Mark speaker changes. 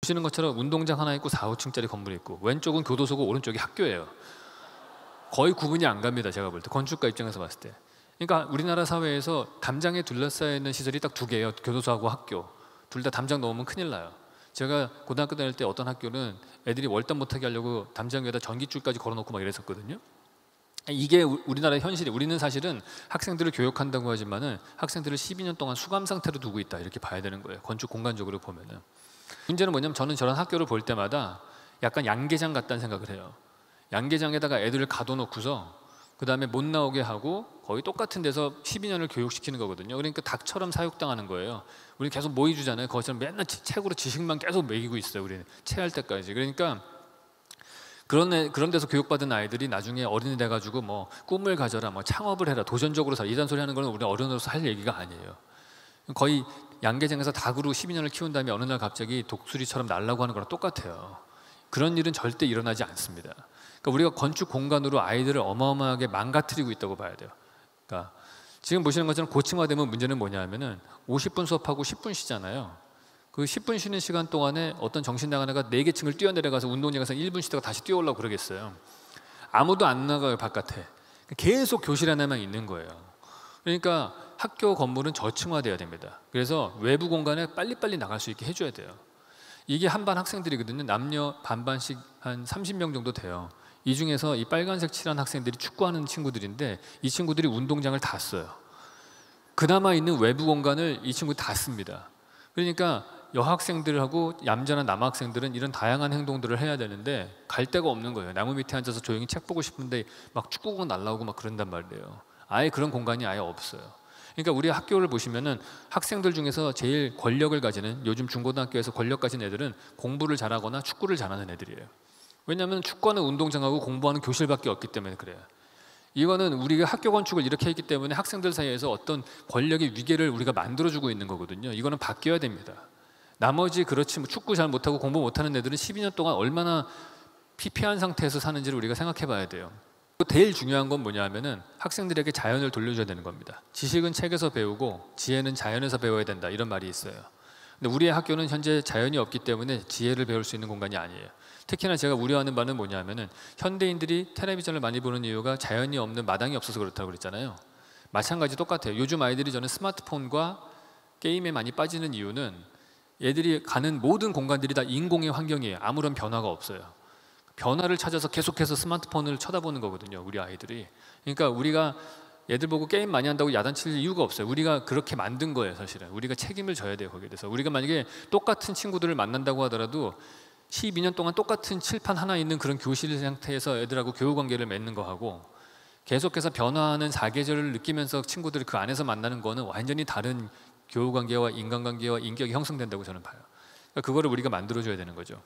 Speaker 1: 보시는 것처럼 운동장 하나 있고 4, 5층짜리 건물이 있고 왼쪽은 교도소고 오른쪽이 학교예요. 거의 구분이 안 갑니다. 제가 볼 때 건축가 입장에서 봤을 때. 그러니까 우리나라 사회에서 담장에 둘러싸여 있는 시설이 딱 2개예요. 교도소하고 학교. 둘 다 담장 넘으면 큰일 나요. 제가 고등학교 다닐 때 어떤 학교는 애들이 월담 못하게 하려고 담장 위에다 전기줄까지 걸어놓고 막 이랬었거든요. 이게 우리나라의 현실이. 우리는 사실은 학생들을 교육한다고 하지만은 학생들을 12년 동안 수감 상태로 두고 있다 이렇게 봐야 되는 거예요. 건축 공간적으로 보면은. 문제는 뭐냐면 저는 저런 학교를 볼 때마다 약간 양계장 같다는 생각을 해요. 양계장에다가 애들을 가둬놓고서 그 다음에 못 나오게 하고 거의 똑같은 데서 12년을 교육시키는 거거든요. 그러니까 닭처럼 사육당하는 거예요. 우리 계속 모의 주잖아요. 거기서는 맨날 책으로 지식만 계속 먹이고 있어요. 우리는 체할 때까지. 그러니까 그런 데서 교육받은 아이들이 나중에 어른이 돼가지고 뭐 꿈을 가져라, 뭐 창업을 해라, 도전적으로 살아 이런 소리 하는 건 우리 어른으로서 할 얘기가 아니에요. 거의 양계장에서 닭으로 12년을 키운 다음에 어느 날 갑자기 독수리처럼 날라고 하는 거랑 똑같아요. 그런 일은 절대 일어나지 않습니다. 그러니까 우리가 건축 공간으로 아이들을 어마어마하게 망가뜨리고 있다고 봐야 돼요. 그러니까 지금 보시는 것처럼 고층화되면 문제는 뭐냐면은 50분 수업하고 10분 쉬잖아요. 그 10분 쉬는 시간 동안에 어떤 정신 나간 애가 4개 층을 뛰어내려가서 운동장 가서 1분 쉬다가 다시 뛰어오려고 그러겠어요. 아무도 안 나가요, 바깥에. 계속 교실 안에만 있는 거예요. 그러니까 학교 건물은 저층화돼야 됩니다. 그래서 외부 공간에 빨리빨리 나갈 수 있게 해줘야 돼요. 이게 한 반 학생들이거든요. 남녀 반반씩 한 30명 정도 돼요. 이 중에서 이 빨간색 칠한 학생들이 축구하는 친구들인데 이 친구들이 운동장을 다 써요. 그나마 있는 외부 공간을 이 친구들이 다 씁니다. 그러니까 여학생들하고 얌전한 남학생들은 이런 다양한 행동들을 해야 되는데 갈 데가 없는 거예요. 나무 밑에 앉아서 조용히 책 보고 싶은데 막 축구공 날라오고 막 그런단 말이에요. 아예 그런 공간이 아예 없어요. 그러니까 우리 학교를 보시면은 학생들 중에서 제일 권력을 가지는, 요즘 중고등학교에서 권력 가진 애들은 공부를 잘하거나 축구를 잘하는 애들이에요. 왜냐하면 축구하는 운동장하고 공부하는 교실밖에 없기 때문에 그래요. 이거는 우리가 학교 건축을 이렇게 했기 때문에 학생들 사이에서 어떤 권력의 위계를 우리가 만들어주고 있는 거거든요. 이거는 바뀌어야 됩니다. 나머지 그렇지 뭐 축구 잘 못하고 공부 못하는 애들은 12년 동안 얼마나 피폐한 상태에서 사는지를 우리가 생각해 봐야 돼요. 제일 중요한 건 뭐냐면은 학생들에게 자연을 돌려줘야 되는 겁니다. 지식은 책에서 배우고 지혜는 자연에서 배워야 된다 이런 말이 있어요. 근데 우리의 학교는 현재 자연이 없기 때문에 지혜를 배울 수 있는 공간이 아니에요. 특히나 제가 우려하는 바는 뭐냐면은 현대인들이 텔레비전을 많이 보는 이유가 자연이 없는 마당이 없어서 그렇다고 그랬잖아요. 마찬가지 똑같아요. 요즘 아이들이 저는 스마트폰과 게임에 많이 빠지는 이유는 얘들이 가는 모든 공간들이 다 인공의 환경이에요. 아무런 변화가 없어요. 변화를 찾아서 계속해서 스마트폰을 쳐다보는 거거든요. 우리 아이들이. 그러니까 우리가 애들 보고 게임 많이 한다고 야단칠 이유가 없어요. 우리가 그렇게 만든 거예요. 사실은 우리가 책임을 져야 돼요. 거기에 대해서. 우리가 만약에 똑같은 친구들을 만난다고 하더라도 12년 동안 똑같은 칠판 하나 있는 그런 교실 상태에서 애들하고 교우관계를 맺는 거하고 계속해서 변화하는 사계절을 느끼면서 친구들을 그 안에서 만나는 거는 완전히 다른 교우관계와 인간관계와 인격이 형성된다고 저는 봐요. 그러니까 그거를 우리가 만들어줘야 되는 거죠.